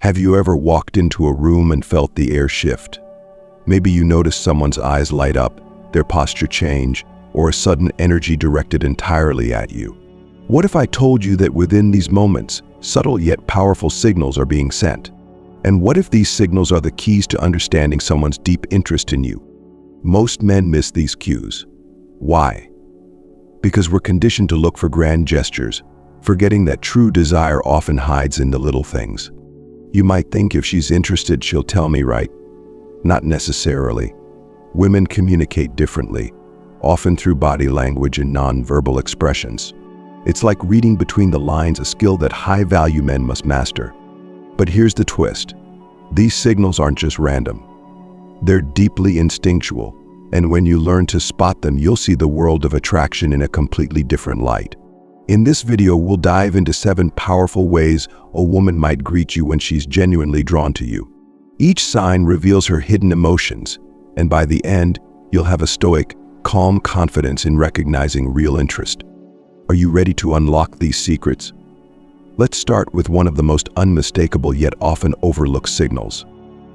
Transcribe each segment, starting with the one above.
Have you ever walked into a room and felt the air shift? Maybe you noticed someone's eyes light up, their posture change, or a sudden energy directed entirely at you. What if I told you that within these moments, subtle yet powerful signals are being sent? And what if these signals are the keys to understanding someone's deep interest in you? Most men miss these cues. Why? Because we're conditioned to look for grand gestures, forgetting that true desire often hides in the little things. You might think if she's interested, she'll tell me, right? Not necessarily. Women communicate differently, often through body language and non-verbal expressions. It's like reading between the lines, a skill that high-value men must master. But here's the twist. These signals aren't just random. They're deeply instinctual, and when you learn to spot them, you'll see the world of attraction in a completely different light. In this video, we'll dive into 7 powerful ways a woman might greet you when she's genuinely drawn to you. Each sign reveals her hidden emotions, and by the end, you'll have a stoic, calm confidence in recognizing real interest. Are you ready to unlock these secrets? Let's start with one of the most unmistakable yet often overlooked signals: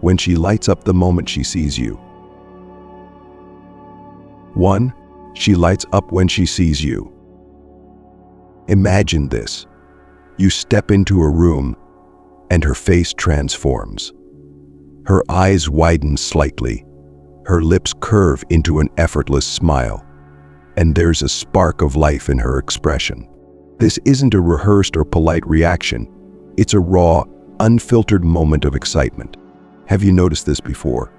when she lights up the moment she sees you. 1. She lights up when she sees you. Imagine this. You step into a room, and her face transforms. Her eyes widen slightly, her lips curve into an effortless smile, and there's a spark of life in her expression. This isn't a rehearsed or polite reaction. It's a raw, unfiltered moment of excitement. Have you noticed this before?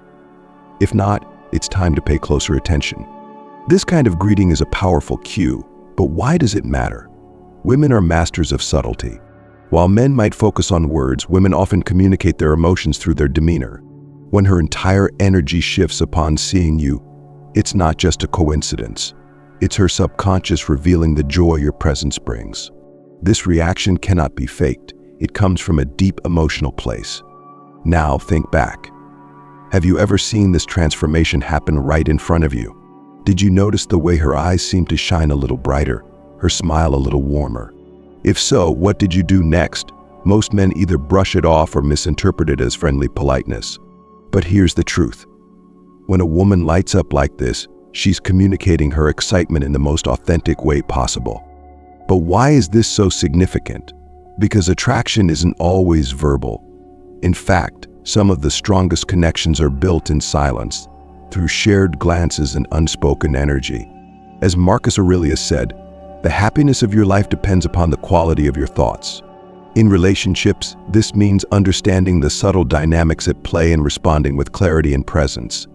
If not, it's time to pay closer attention. This kind of greeting is a powerful cue, but why does it matter? Women are masters of subtlety. While men might focus on words, women often communicate their emotions through their demeanor. When her entire energy shifts upon seeing you, it's not just a coincidence. It's her subconscious revealing the joy your presence brings. This reaction cannot be faked. It comes from a deep emotional place. Now think back. Have you ever seen this transformation happen right in front of you? Did you notice the way her eyes seemed to shine a little brighter, her smile a little warmer? If so, what did you do next? Most men either brush it off or misinterpret it as friendly politeness. But here's the truth. When a woman lights up like this, she's communicating her excitement in the most authentic way possible. But why is this so significant? Because attraction isn't always verbal. In fact, some of the strongest connections are built in silence, through shared glances and unspoken energy. As Marcus Aurelius said, the happiness of your life depends upon the quality of your thoughts. In relationships, this means understanding the subtle dynamics at play and responding with clarity and presence.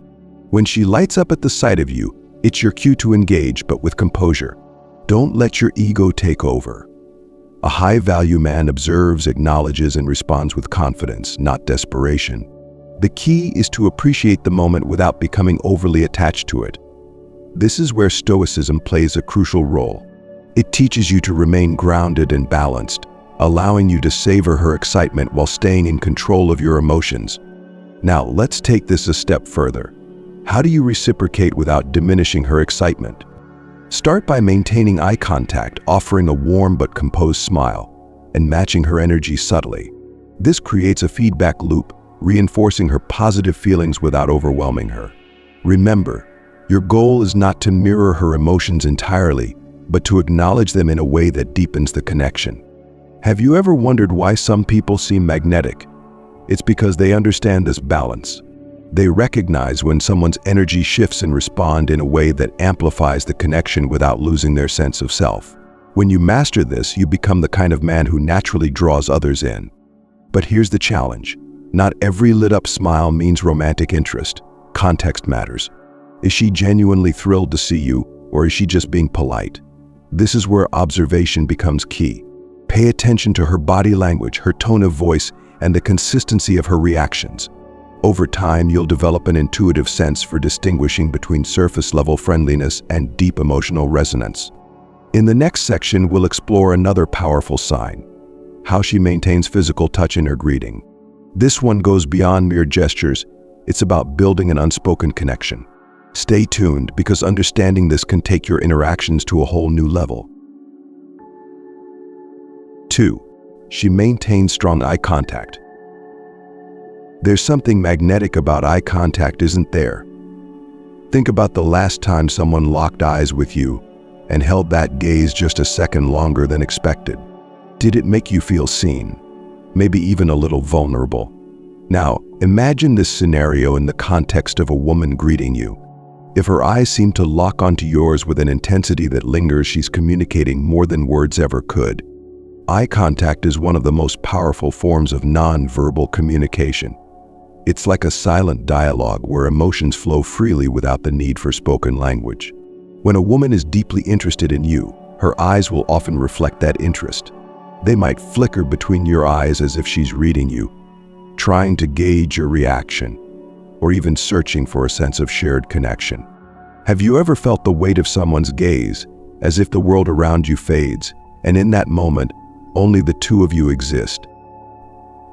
When she lights up at the sight of you, it's your cue to engage, but with composure. Don't let your ego take over. A high-value man observes, acknowledges, and responds with confidence, not desperation. The key is to appreciate the moment without becoming overly attached to it. This is where Stoicism plays a crucial role. It teaches you to remain grounded and balanced, allowing you to savor her excitement while staying in control of your emotions. Now, let's take this a step further. How do you reciprocate without diminishing her excitement? Start by maintaining eye contact, offering a warm but composed smile, and matching her energy subtly. This creates a feedback loop, reinforcing her positive feelings without overwhelming her. Remember, your goal is not to mirror her emotions entirely, but to acknowledge them in a way that deepens the connection. Have you ever wondered why some people seem magnetic? It's because they understand this balance. They recognize when someone's energy shifts and respond in a way that amplifies the connection without losing their sense of self. When you master this, you become the kind of man who naturally draws others in. But here's the challenge. Not every lit-up smile means romantic interest. Context matters. Is she genuinely thrilled to see you, or is she just being polite? This is where observation becomes key. Pay attention to her body language, her tone of voice, and the consistency of her reactions. Over time, you'll develop an intuitive sense for distinguishing between surface-level friendliness and deep emotional resonance. In the next section, we'll explore another powerful sign: how she maintains physical touch in her greeting. This one goes beyond mere gestures. It's about building an unspoken connection. Stay tuned, because understanding this can take your interactions to a whole new level. 2. She maintains strong eye contact. There's something magnetic about eye contact, isn't there? Think about the last time someone locked eyes with you and held that gaze just a second longer than expected. Did it make you feel seen? Maybe even a little vulnerable? Now, imagine this scenario in the context of a woman greeting you. If her eyes seem to lock onto yours with an intensity that lingers, she's communicating more than words ever could. Eye contact is one of the most powerful forms of non-verbal communication. It's like a silent dialogue where emotions flow freely without the need for spoken language. When a woman is deeply interested in you, her eyes will often reflect that interest. They might flicker between your eyes as if she's reading you, trying to gauge your reaction, or even searching for a sense of shared connection. Have you ever felt the weight of someone's gaze, as if the world around you fades, and in that moment, only the two of you exist?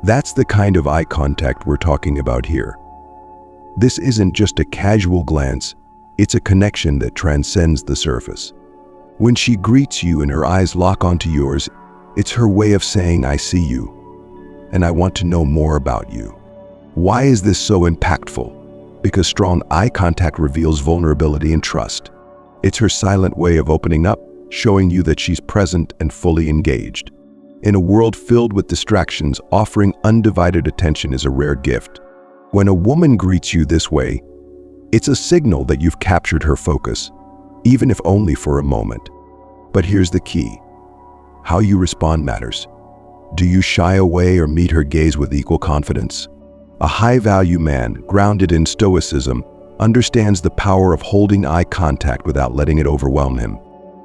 That's the kind of eye contact we're talking about here. This isn't just a casual glance, it's a connection that transcends the surface. When she greets you and her eyes lock onto yours, it's her way of saying, "I see you, and I want to know more about you." Why is this so impactful? Because strong eye contact reveals vulnerability and trust. It's her silent way of opening up, showing you that she's present and fully engaged. In a world filled with distractions, offering undivided attention is a rare gift. When a woman greets you this way, it's a signal that you've captured her focus, even if only for a moment. But here's the key. How you respond matters. Do you shy away or meet her gaze with equal confidence? A high-value man, grounded in Stoicism, understands the power of holding eye contact without letting it overwhelm him.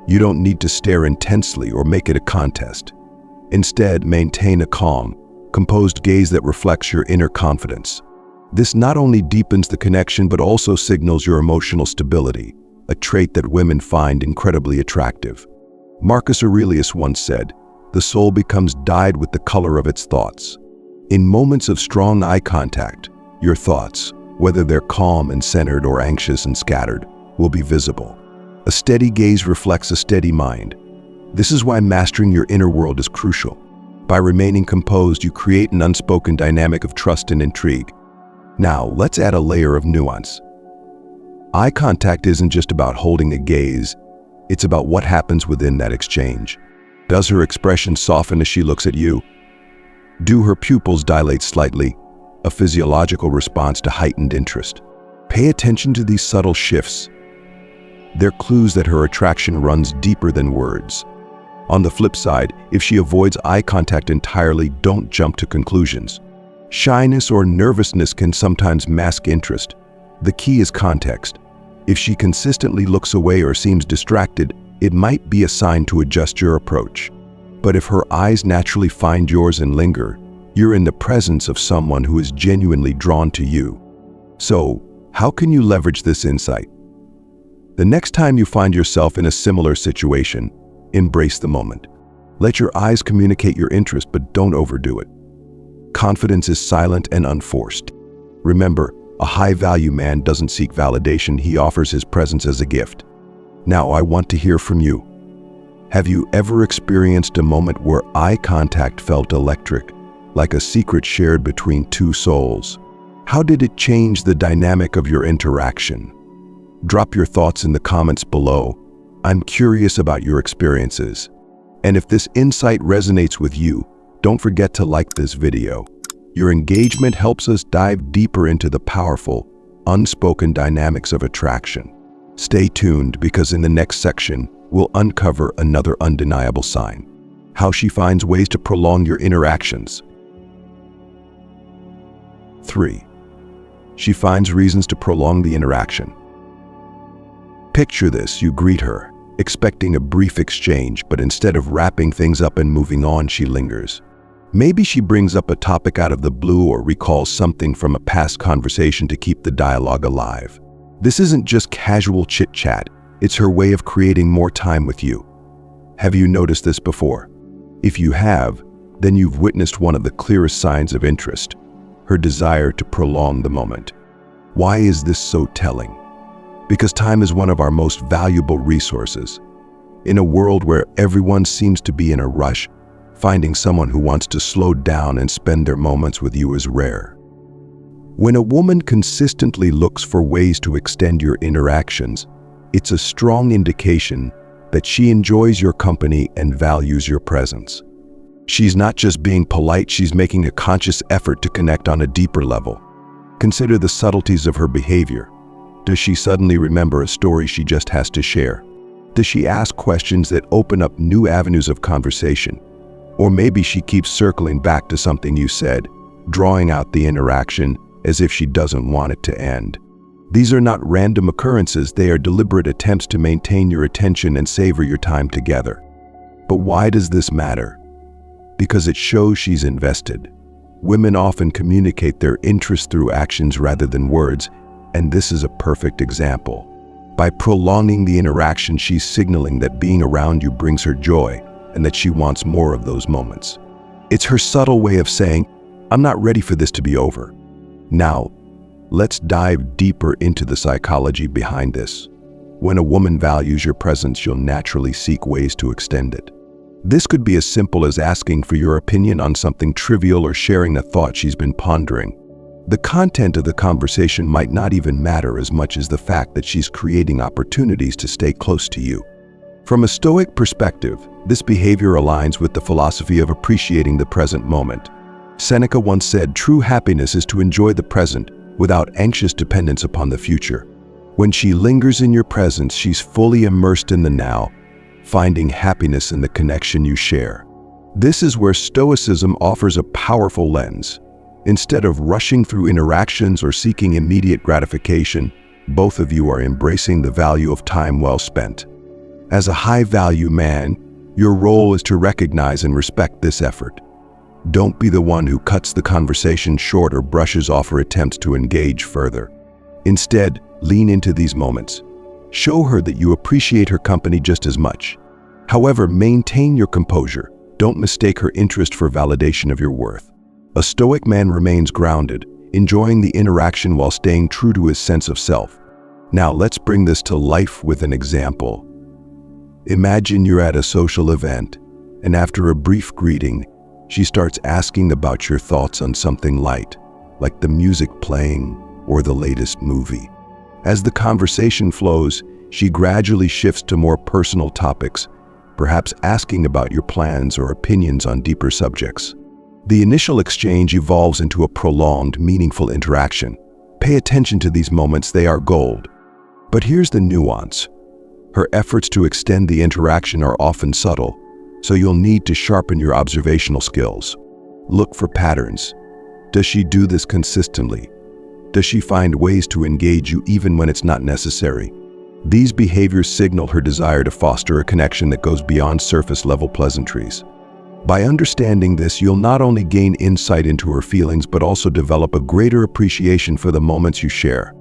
You don't need to stare intensely or make it a contest. Instead, maintain a calm, composed gaze that reflects your inner confidence. This not only deepens the connection but also signals your emotional stability, a trait that women find incredibly attractive. Marcus Aurelius once said, "The soul becomes dyed with the color of its thoughts." In moments of strong eye contact, your thoughts, whether they're calm and centered or anxious and scattered, will be visible. A steady gaze reflects a steady mind. This is why mastering your inner world is crucial. By remaining composed, you create an unspoken dynamic of trust and intrigue. Now, let's add a layer of nuance. Eye contact isn't just about holding a gaze, it's about what happens within that exchange. Does her expression soften as she looks at you? Do her pupils dilate slightly, a physiological response to heightened interest? Pay attention to these subtle shifts. They're clues that her attraction runs deeper than words. On the flip side, if she avoids eye contact entirely, don't jump to conclusions. Shyness or nervousness can sometimes mask interest. The key is context. If she consistently looks away or seems distracted, it might be a sign to adjust your approach. But if her eyes naturally find yours and linger, you're in the presence of someone who is genuinely drawn to you. So, how can you leverage this insight? The next time you find yourself in a similar situation, embrace the moment. Let your eyes communicate your interest, but don't overdo it. Confidence is silent and unforced. Remember, a high-value man doesn't seek validation, he offers his presence as a gift. Now, I want to hear from you. Have you ever experienced a moment where eye contact felt electric, like a secret shared between two souls? How did it change the dynamic of your interaction? Drop your thoughts in the comments below. I'm curious about your experiences. And if this insight resonates with you, don't forget to like this video. Your engagement helps us dive deeper into the powerful, unspoken dynamics of attraction. Stay tuned, because in the next section, we'll uncover another undeniable sign: how she finds ways to prolong your interactions. 3. She finds reasons to prolong the interaction. Picture this: you greet her, expecting a brief exchange, but instead of wrapping things up and moving on, she lingers. Maybe she brings up a topic out of the blue or recalls something from a past conversation to keep the dialogue alive. This isn't just casual chit-chat, it's her way of creating more time with you. Have you noticed this before? If you have, then you've witnessed one of the clearest signs of interest: her desire to prolong the moment. Why is this so telling? Because time is one of our most valuable resources. In a world where everyone seems to be in a rush, finding someone who wants to slow down and spend their moments with you is rare. When a woman consistently looks for ways to extend your interactions, it's a strong indication that she enjoys your company and values your presence. She's not just being polite, she's making a conscious effort to connect on a deeper level. Consider the subtleties of her behavior. Does she suddenly remember a story she just has to share? Does she ask questions that open up new avenues of conversation? Or maybe she keeps circling back to something you said, drawing out the interaction as if she doesn't want it to end. These are not random occurrences, they are deliberate attempts to maintain your attention and savor your time together. But why does this matter? Because it shows she's invested. Women often communicate their interest through actions rather than words, and this is a perfect example. By prolonging the interaction, she's signaling that being around you brings her joy and that she wants more of those moments. It's her subtle way of saying, "I'm not ready for this to be over." Now, let's dive deeper into the psychology behind this. When a woman values your presence, you'll naturally seek ways to extend it. This could be as simple as asking for your opinion on something trivial or sharing a thought she's been pondering. The content of the conversation might not even matter as much as the fact that she's creating opportunities to stay close to you. From a Stoic perspective, this behavior aligns with the philosophy of appreciating the present moment. Seneca once said, "True happiness is to enjoy the present without anxious dependence upon the future." When she lingers in your presence, she's fully immersed in the now, finding happiness in the connection you share. This is where Stoicism offers a powerful lens. Instead of rushing through interactions or seeking immediate gratification, both of you are embracing the value of time well spent. As a high-value man, your role is to recognize and respect this effort. Don't be the one who cuts the conversation short or brushes off her attempts to engage further. Instead, lean into these moments. Show her that you appreciate her company just as much. However, maintain your composure. Don't mistake her interest for validation of your worth. A Stoic man remains grounded, enjoying the interaction while staying true to his sense of self. Now let's bring this to life with an example. Imagine you're at a social event, and after a brief greeting, she starts asking about your thoughts on something light, like the music playing or the latest movie. As the conversation flows, she gradually shifts to more personal topics, perhaps asking about your plans or opinions on deeper subjects. The initial exchange evolves into a prolonged, meaningful interaction. Pay attention to these moments, they are gold. But here's the nuance. Her efforts to extend the interaction are often subtle, so you'll need to sharpen your observational skills. Look for patterns. Does she do this consistently? Does she find ways to engage you even when it's not necessary? These behaviors signal her desire to foster a connection that goes beyond surface-level pleasantries. By understanding this, you'll not only gain insight into her feelings, but also develop a greater appreciation for the moments you share.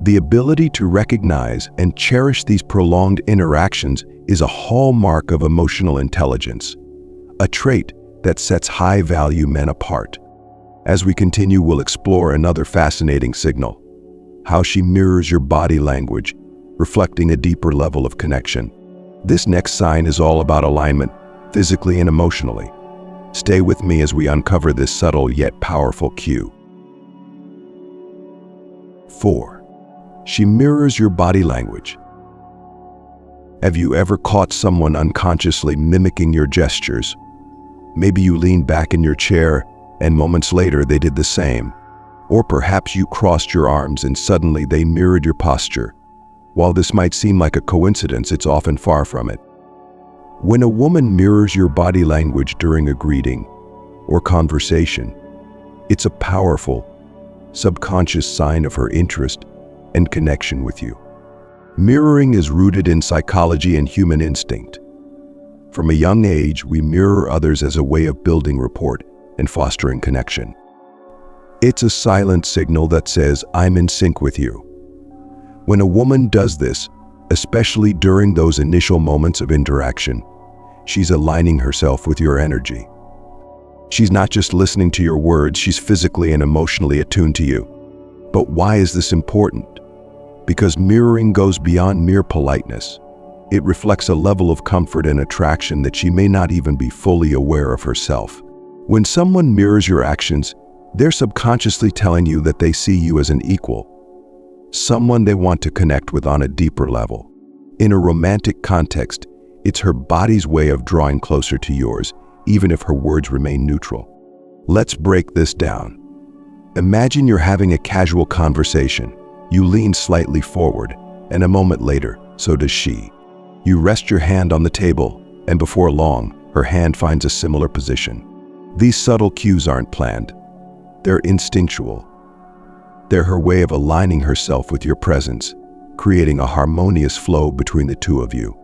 The ability to recognize and cherish these prolonged interactions is a hallmark of emotional intelligence, a trait that sets high-value men apart. As we continue, we'll explore another fascinating signal: how she mirrors your body language, reflecting a deeper level of connection. This next sign is all about alignment, physically and emotionally. Stay with me as we uncover this subtle yet powerful cue. 4. She mirrors your body language. Have you ever caught someone unconsciously mimicking your gestures? Maybe you leaned back in your chair, and moments later they did the same. Or perhaps you crossed your arms and suddenly they mirrored your posture. While this might seem like a coincidence, it's often far from it. When a woman mirrors your body language during a greeting or conversation, it's a powerful, subconscious sign of her interest and connection with you. Mirroring is rooted in psychology and human instinct. From a young age, we mirror others as a way of building rapport and fostering connection. It's a silent signal that says, "I'm in sync with you." When a woman does this, especially during those initial moments of interaction, she's aligning herself with your energy. She's not just listening to your words, she's physically and emotionally attuned to you. But why is this important? Because mirroring goes beyond mere politeness. It reflects a level of comfort and attraction that she may not even be fully aware of herself. When someone mirrors your actions, They're subconsciously telling you that they see you as an equal, someone they want to connect with on a deeper level. In a romantic context, it's her body's way of drawing closer to yours, even if her words remain neutral. Let's break this down. Imagine you're having a casual conversation. You lean slightly forward, and a moment later, so does she. You rest your hand on the table, and before long, her hand finds a similar position. These subtle cues aren't planned. They're instinctual. They're her way of aligning herself with your presence, creating a harmonious flow between the two of you.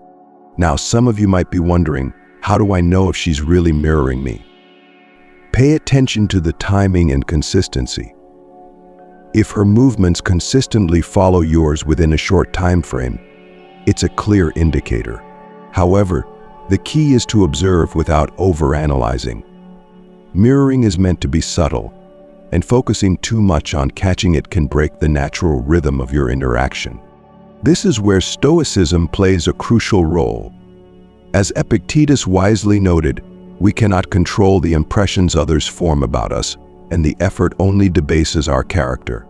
Now, some of you might be wondering, how do I know if she's really mirroring me? Pay attention to the timing and consistency. If her movements consistently follow yours within a short time frame, it's a clear indicator. However, the key is to observe without overanalyzing. Mirroring is meant to be subtle, and focusing too much on catching it can break the natural rhythm of your interaction. This is where Stoicism plays a crucial role. As Epictetus wisely noted, we cannot control the impressions others form about us, and the effort only debases our character.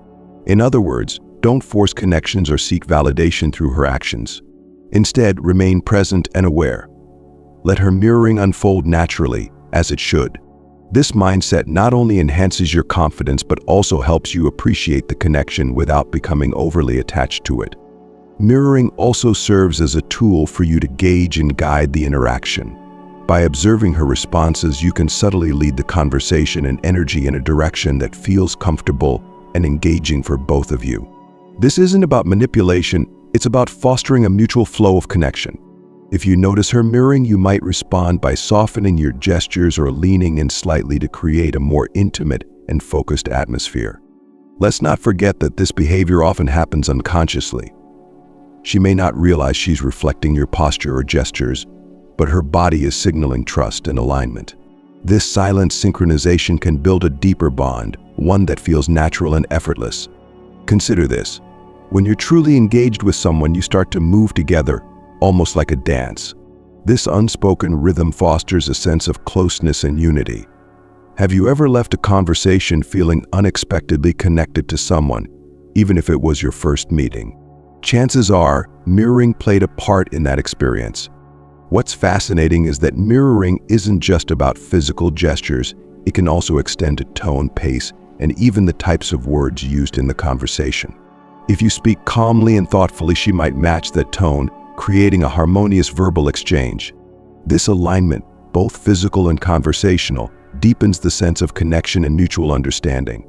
In other words, don't force connections or seek validation through her actions. Instead, remain present and aware. Let her mirroring unfold naturally, as it should. This mindset not only enhances your confidence but also helps you appreciate the connection without becoming overly attached to it. Mirroring also serves as a tool for you to gauge and guide the interaction. By observing her responses, you can subtly lead the conversation and energy in a direction that feels comfortable and engaging for both of you. This isn't about manipulation, it's about fostering a mutual flow of connection. If you notice her mirroring, you might respond by softening your gestures or leaning in slightly to create a more intimate and focused atmosphere. Let's not forget that this behavior often happens unconsciously. She may not realize she's reflecting your posture or gestures, but her body is signaling trust and alignment. This silent synchronization can build a deeper bond, one that feels natural and effortless. Consider this. When you're truly engaged with someone, you start to move together, almost like a dance. This unspoken rhythm fosters a sense of closeness and unity. Have you ever left a conversation feeling unexpectedly connected to someone, even if it was your first meeting? Chances are, mirroring played a part in that experience. What's fascinating is that mirroring isn't just about physical gestures, it can also extend to tone, pace, and even the types of words used in the conversation. If you speak calmly and thoughtfully, she might match that tone, creating a harmonious verbal exchange. This alignment, both physical and conversational, deepens the sense of connection and mutual understanding.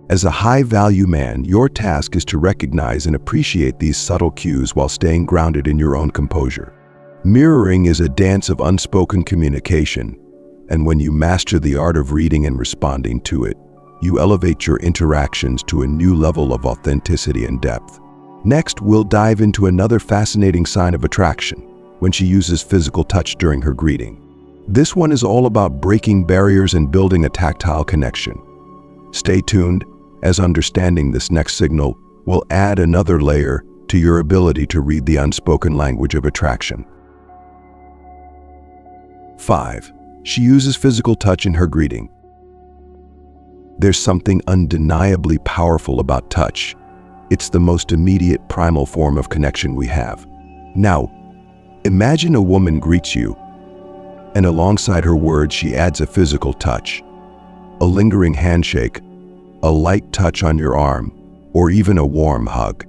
As a high-value man, your task is to recognize and appreciate these subtle cues while staying grounded in your own composure. Mirroring is a dance of unspoken communication, and when you master the art of reading and responding to it, you elevate your interactions to a new level of authenticity and depth. Next, we'll dive into another fascinating sign of attraction, when she uses physical touch during her greeting. This one is all about breaking barriers and building a tactile connection. Stay tuned, as understanding this next signal will add another layer to your ability to read the unspoken language of attraction. 5. She uses physical touch in her greeting. There's something undeniably powerful about touch. It's the most immediate, primal form of connection we have. Now, imagine a woman greets you, and alongside her words, she adds a physical touch. A lingering handshake, a light touch on your arm, or even a warm hug.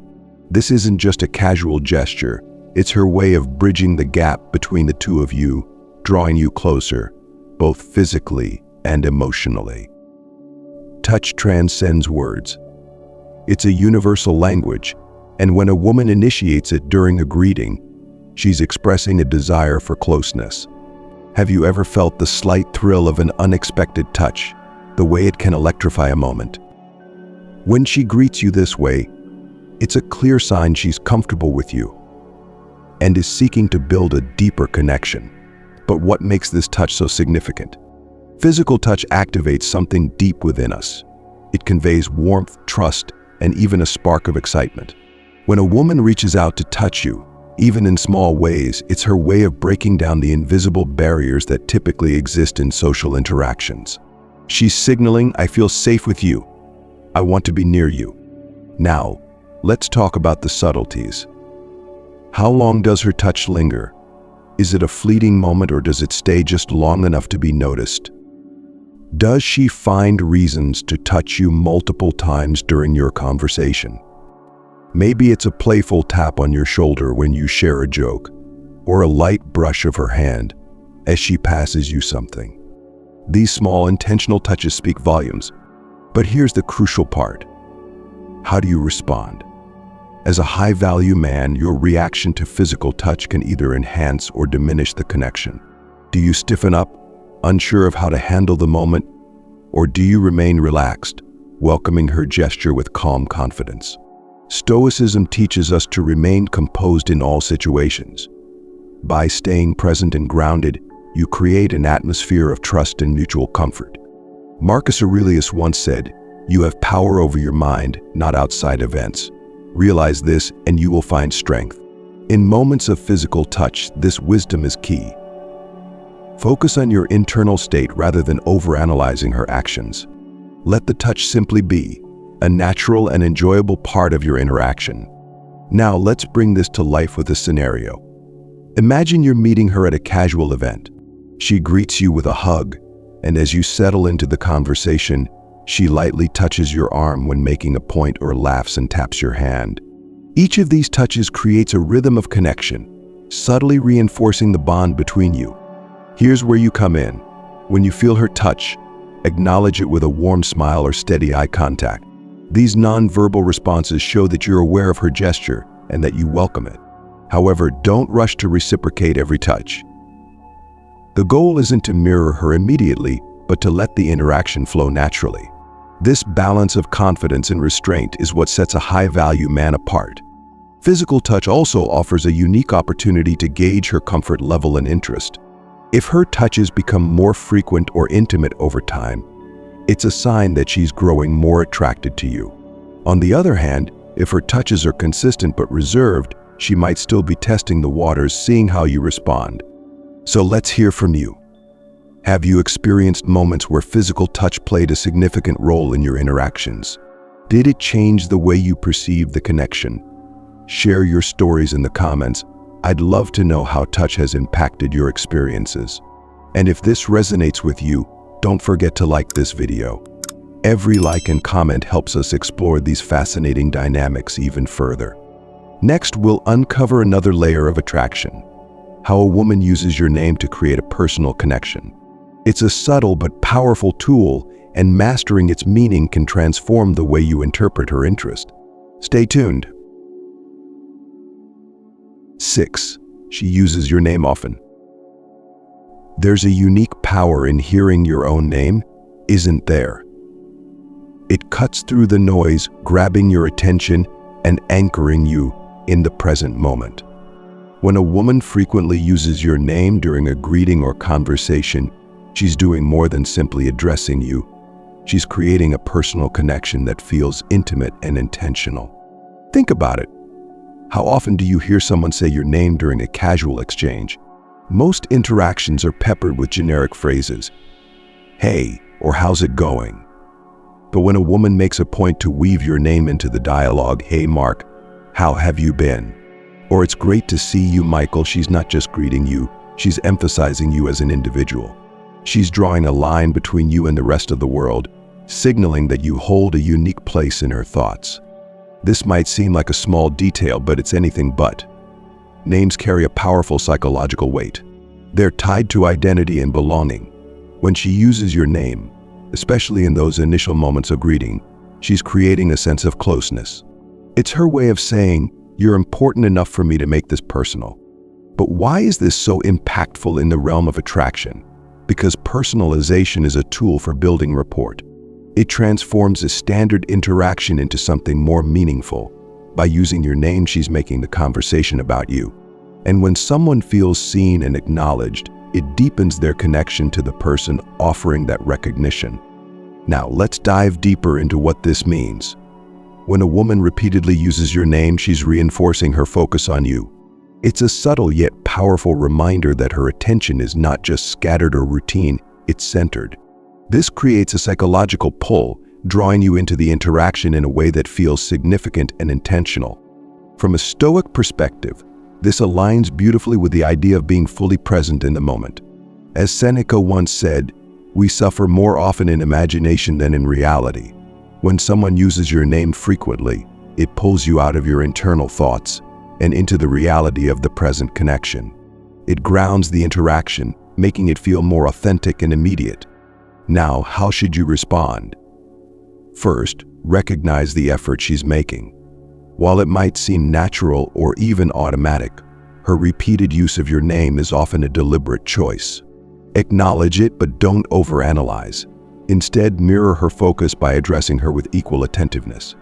This isn't just a casual gesture, it's her way of bridging the gap between the two of you, drawing you closer, both physically and emotionally. Touch transcends words. It's a universal language, and when a woman initiates it during a greeting, she's expressing a desire for closeness. Have you ever felt the slight thrill of an unexpected touch, the way it can electrify a moment? When she greets you this way, it's a clear sign she's comfortable with you and is seeking to build a deeper connection. But what makes this touch so significant? Physical touch activates something deep within us. It conveys warmth, trust, and even a spark of excitement. When a woman reaches out to touch you, even in small ways, it's her way of breaking down the invisible barriers that typically exist in social interactions. She's signaling, I feel safe with you. I want to be near you. Now, let's talk about the subtleties. How long does her touch linger? Is it a fleeting moment or does it stay just long enough to be noticed? Does she find reasons to touch you multiple times during your conversation? Maybe it's a playful tap on your shoulder when you share a joke, or a light brush of her hand as she passes you something. These small intentional touches speak volumes. But here's the crucial part. How do you respond? As a high-value man, your reaction to physical touch can either enhance or diminish the connection. Do you stiffen up, unsure of how to handle the moment, or do you remain relaxed, welcoming her gesture with calm confidence? Stoicism teaches us to remain composed in all situations. By staying present and grounded, you create an atmosphere of trust and mutual comfort. Marcus Aurelius once said, "You have power over your mind, not outside events. Realize this and you will find strength." In moments of physical touch, this wisdom is key. Focus on your internal state rather than overanalyzing her actions. Let the touch simply be, a natural and enjoyable part of your interaction. Now let's bring this to life with a scenario. Imagine you're meeting her at a casual event. She greets you with a hug, and as you settle into the conversation, she lightly touches your arm when making a point or laughs and taps your hand. Each of these touches creates a rhythm of connection, subtly reinforcing the bond between you. Here's where you come in. When you feel her touch, acknowledge it with a warm smile or steady eye contact. These non-verbal responses show that you're aware of her gesture and that you welcome it. However, don't rush to reciprocate every touch. The goal isn't to mirror her immediately, but to let the interaction flow naturally. This balance of confidence and restraint is what sets a high-value man apart. Physical touch also offers a unique opportunity to gauge her comfort level and interest. If her touches become more frequent or intimate over time, it's a sign that she's growing more attracted to you. On the other hand, if her touches are consistent but reserved, she might still be testing the waters, seeing how you respond. So let's hear from you. Have you experienced moments where physical touch played a significant role in your interactions? Did it change the way you perceive the connection? Share your stories in the comments. I'd love to know how touch has impacted your experiences. And if this resonates with you, don't forget to like this video. Every like and comment helps us explore these fascinating dynamics even further. Next, we'll uncover another layer of attraction: how a woman uses your name to create a personal connection. It's a subtle but powerful tool, and mastering its meaning can transform the way you interpret her interest. Stay tuned. 6. She uses your name often. There's a unique power in hearing your own name, isn't there? It cuts through the noise, grabbing your attention and anchoring you in the present moment. When a woman frequently uses your name during a greeting or conversation, she's doing more than simply addressing you. She's creating a personal connection that feels intimate and intentional. Think about it. How often do you hear someone say your name during a casual exchange? Most interactions are peppered with generic phrases. Hey, or how's it going? But when a woman makes a point to weave your name into the dialogue, hey Mark, how have you been? Or it's great to see you, Michael, she's not just greeting you, she's emphasizing you as an individual. She's drawing a line between you and the rest of the world, signaling that you hold a unique place in her thoughts. This might seem like a small detail, but it's anything but. Names carry a powerful psychological weight. They're tied to identity and belonging. When she uses your name, especially in those initial moments of greeting, she's creating a sense of closeness. It's her way of saying, you're important enough for me to make this personal. But why is this so impactful in the realm of attraction? Because personalization is a tool for building rapport. It transforms a standard interaction into something more meaningful. By using your name, she's making the conversation about you. And when someone feels seen and acknowledged, it deepens their connection to the person offering that recognition. Now, let's dive deeper into what this means. When a woman repeatedly uses your name, she's reinforcing her focus on you. It's a subtle yet powerful reminder that her attention is not just scattered or routine, it's centered. This creates a psychological pull, drawing you into the interaction in a way that feels significant and intentional. From a Stoic perspective, this aligns beautifully with the idea of being fully present in the moment. As Seneca once said, "We suffer more often in imagination than in reality." When someone uses your name frequently, it pulls you out of your internal thoughts and into the reality of the present connection. It grounds the interaction, making it feel more authentic and immediate. Now, how should you respond? First, recognize the effort she's making. While it might seem natural or even automatic, her repeated use of your name is often a deliberate choice. Acknowledge it, but don't overanalyze. Instead, mirror her focus by addressing her with equal attentiveness.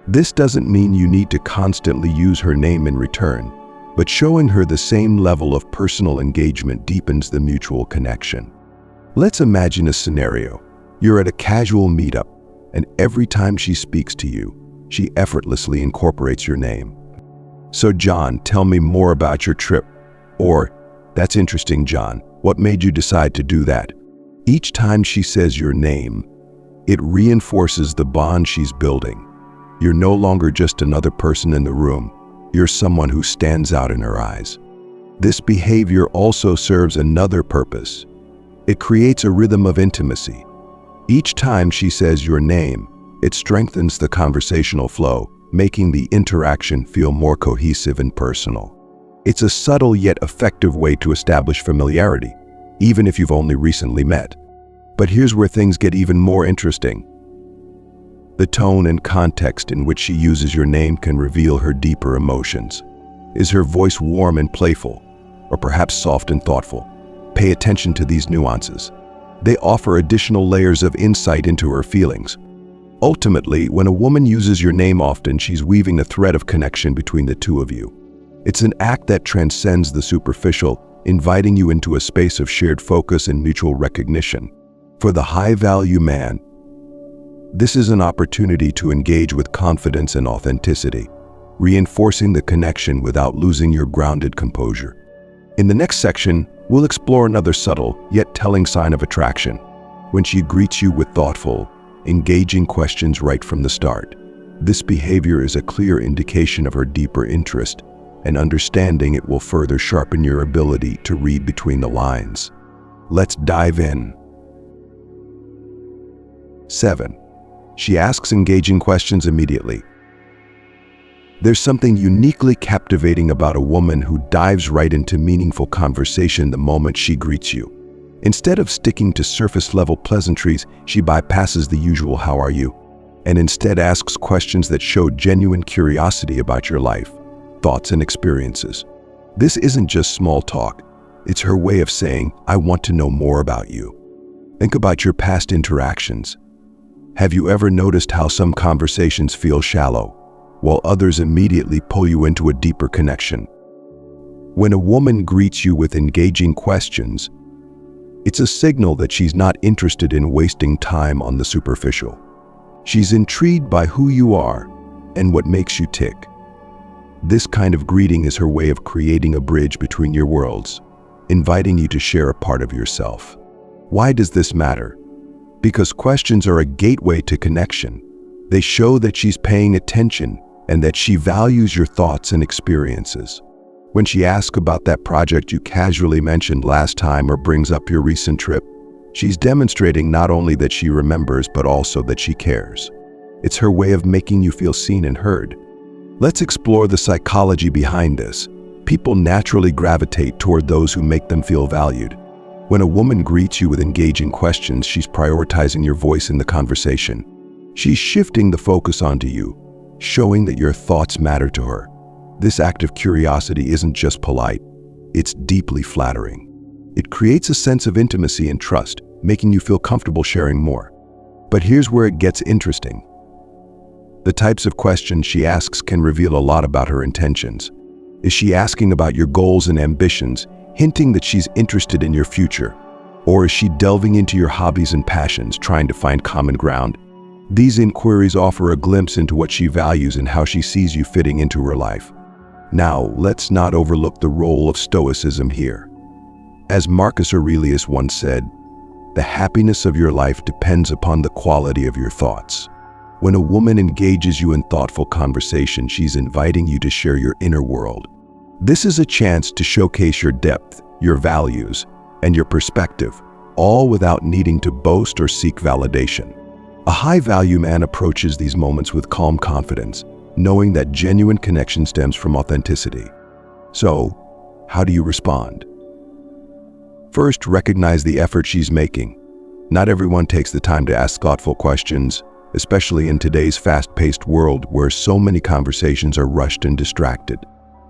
This doesn't mean you need to constantly use her name in return, but showing her the same level of personal engagement deepens the mutual connection. Let's imagine a scenario. You're at a casual meetup, and every time she speaks to you, she effortlessly incorporates your name. "So John, tell me more about your trip." Or, "That's interesting, John. What made you decide to do that?" Each time she says your name, it reinforces the bond she's building. You're no longer just another person in the room. You're someone who stands out in her eyes. This behavior also serves another purpose. It creates a rhythm of intimacy. Each time she says your name, it strengthens the conversational flow, making the interaction feel more cohesive and personal. It's a subtle yet effective way to establish familiarity, even if you've only recently met. But here's where things get even more interesting. The tone and context in which she uses your name can reveal her deeper emotions. Is her voice warm and playful, or perhaps soft and thoughtful? Pay attention to these nuances. They offer additional layers of insight into her feelings. Ultimately, when a woman uses your name often, she's weaving a thread of connection between the two of you. It's an act that transcends the superficial, inviting you into a space of shared focus and mutual recognition. For the high-value man, this is an opportunity to engage with confidence and authenticity, reinforcing the connection without losing your grounded composure. In the next section, we'll explore another subtle, yet telling sign of attraction. When she greets you with thoughtful, engaging questions right from the start. This behavior is a clear indication of her deeper interest, and understanding it will further sharpen your ability to read between the lines. Let's dive in. 7. She asks engaging questions immediately. There's something uniquely captivating about a woman who dives right into meaningful conversation the moment she greets you. Instead of sticking to surface-level pleasantries, she bypasses the usual "how are you?" and instead asks questions that show genuine curiosity about your life, thoughts, and experiences. This isn't just small talk. It's her way of saying, "I want to know more about you." Think about your past interactions. Have you ever noticed how some conversations feel shallow, while others immediately pull you into a deeper connection? When a woman greets you with engaging questions, it's a signal that she's not interested in wasting time on the superficial. She's intrigued by who you are and what makes you tick. This kind of greeting is her way of creating a bridge between your worlds, inviting you to share a part of yourself. Why does this matter? Because questions are a gateway to connection. They show that she's paying attention and that she values your thoughts and experiences. When she asks about that project you casually mentioned last time or brings up your recent trip, she's demonstrating not only that she remembers but also that she cares. It's her way of making you feel seen and heard. Let's explore the psychology behind this. People naturally gravitate toward those who make them feel valued. When a woman greets you with engaging questions, she's prioritizing your voice in the conversation. She's shifting the focus onto you, showing that your thoughts matter to her. This act of curiosity isn't just polite, it's deeply flattering. It creates a sense of intimacy and trust, making you feel comfortable sharing more. But here's where it gets interesting. The types of questions she asks can reveal a lot about her intentions. Is she asking about your goals and ambitions, hinting that she's interested in your future? Or is she delving into your hobbies and passions, trying to find common ground? These inquiries offer a glimpse into what she values and how she sees you fitting into her life. Now, let's not overlook the role of Stoicism here. As Marcus Aurelius once said, The happiness of your life depends upon the quality of your thoughts. When a woman engages you in thoughtful conversation, she's inviting you to share your inner world. This is a chance to showcase your depth, your values, and your perspective, all without needing to boast or seek validation. A high-value man approaches these moments with calm confidence, knowing that genuine connection stems from authenticity. So, how do you respond? First, recognize the effort she's making. Not everyone takes the time to ask thoughtful questions, especially in today's fast-paced world where so many conversations are rushed and distracted.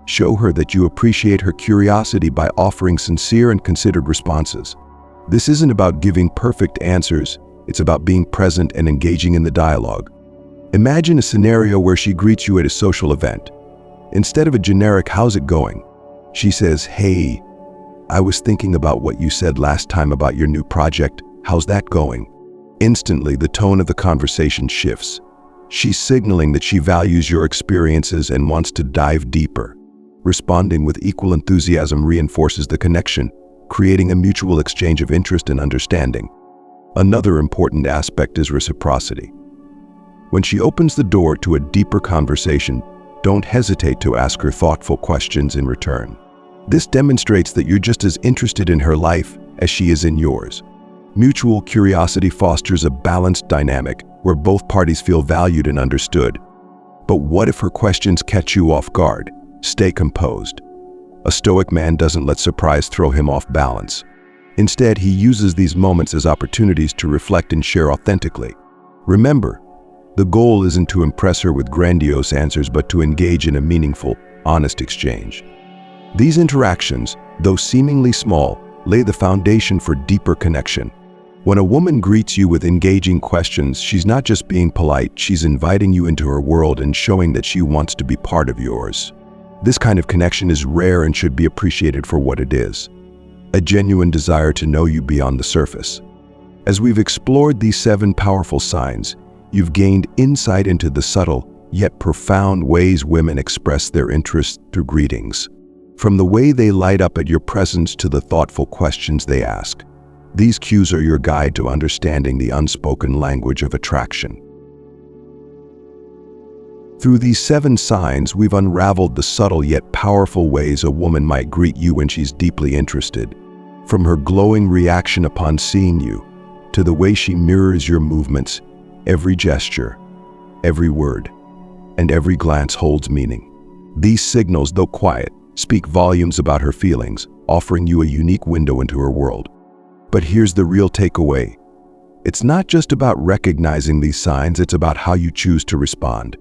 Show her that you appreciate her curiosity by offering sincere and considered responses. This isn't about giving perfect answers, it's about being present and engaging in the dialogue. Imagine a scenario where she greets you at a social event. Instead of a generic "how's it going?" she says, "Hey, I was thinking about what you said last time about your new project. How's that going?" Instantly, the tone of the conversation shifts. She's signaling that she values your experiences and wants to dive deeper. Responding with equal enthusiasm reinforces the connection, creating a mutual exchange of interest and understanding. Another important aspect is reciprocity. When she opens the door to a deeper conversation, don't hesitate to ask her thoughtful questions in return. This demonstrates that you're just as interested in her life as she is in yours. Mutual curiosity fosters a balanced dynamic where both parties feel valued and understood. But what if her questions catch you off guard? Stay composed. A stoic man doesn't let surprise throw him off balance. Instead, he uses these moments as opportunities to reflect and share authentically. Remember, the goal isn't to impress her with grandiose answers, but to engage in a meaningful, honest exchange. These interactions, though seemingly small, lay the foundation for deeper connection. When a woman greets you with engaging questions, she's not just being polite, she's inviting you into her world and showing that she wants to be part of yours. This kind of connection is rare and should be appreciated for what it is: a genuine desire to know you beyond the surface. As we've explored these 7 powerful signs, you've gained insight into the subtle yet profound ways women express their interest through greetings. From the way they light up at your presence to the thoughtful questions they ask, these cues are your guide to understanding the unspoken language of attraction. Through these 7 signs, we've unraveled the subtle yet powerful ways a woman might greet you when she's deeply interested. From her glowing reaction upon seeing you, to the way she mirrors your movements, every gesture, every word, and every glance holds meaning. These signals, though quiet, speak volumes about her feelings, offering you a unique window into her world. But here's the real takeaway. It's not just about recognizing these signs, it's about how you choose to respond.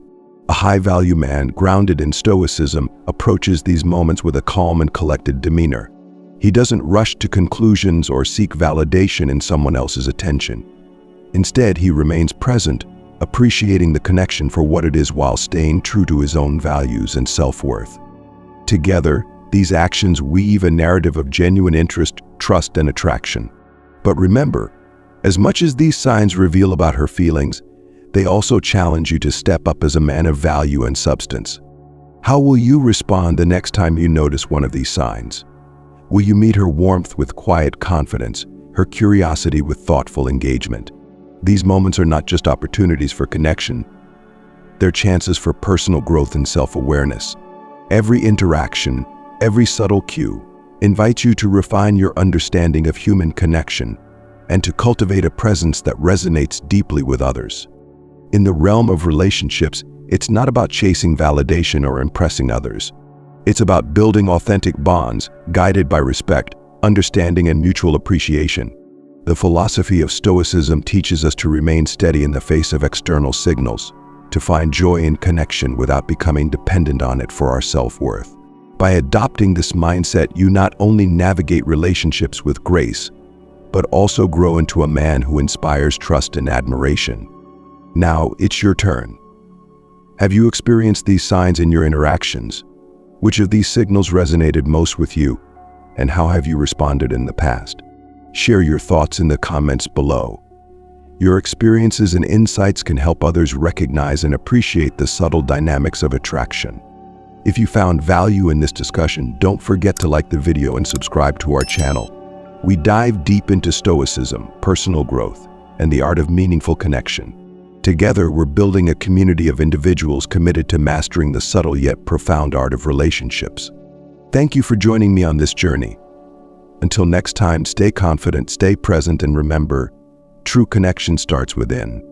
A high-value man, grounded in Stoicism, approaches these moments with a calm and collected demeanor. He doesn't rush to conclusions or seek validation in someone else's attention. Instead, he remains present, appreciating the connection for what it is while staying true to his own values and self-worth. Together, these actions weave a narrative of genuine interest, trust, and attraction. But remember, as much as these signs reveal about her feelings, they also challenge you to step up as a man of value and substance. How will you respond the next time you notice one of these signs? Will you meet her warmth with quiet confidence, her curiosity with thoughtful engagement? These moments are not just opportunities for connection, they're chances for personal growth and self-awareness. Every interaction, every subtle cue, invites you to refine your understanding of human connection and to cultivate a presence that resonates deeply with others. In the realm of relationships, it's not about chasing validation or impressing others. It's about building authentic bonds, guided by respect, understanding, and mutual appreciation. The philosophy of Stoicism teaches us to remain steady in the face of external signals, to find joy in connection without becoming dependent on it for our self-worth. By adopting this mindset, you not only navigate relationships with grace, but also grow into a man who inspires trust and admiration. Now, it's your turn. Have you experienced these signs in your interactions? Which of these signals resonated most with you, and how have you responded in the past? Share your thoughts in the comments below. Your experiences and insights can help others recognize and appreciate the subtle dynamics of attraction. If you found value in this discussion, don't forget to like the video and subscribe to our channel. We dive deep into Stoicism, personal growth, and the art of meaningful connection. Together, we're building a community of individuals committed to mastering the subtle yet profound art of relationships. Thank you for joining me on this journey. Until next time, stay confident, stay present, and remember, true connection starts within.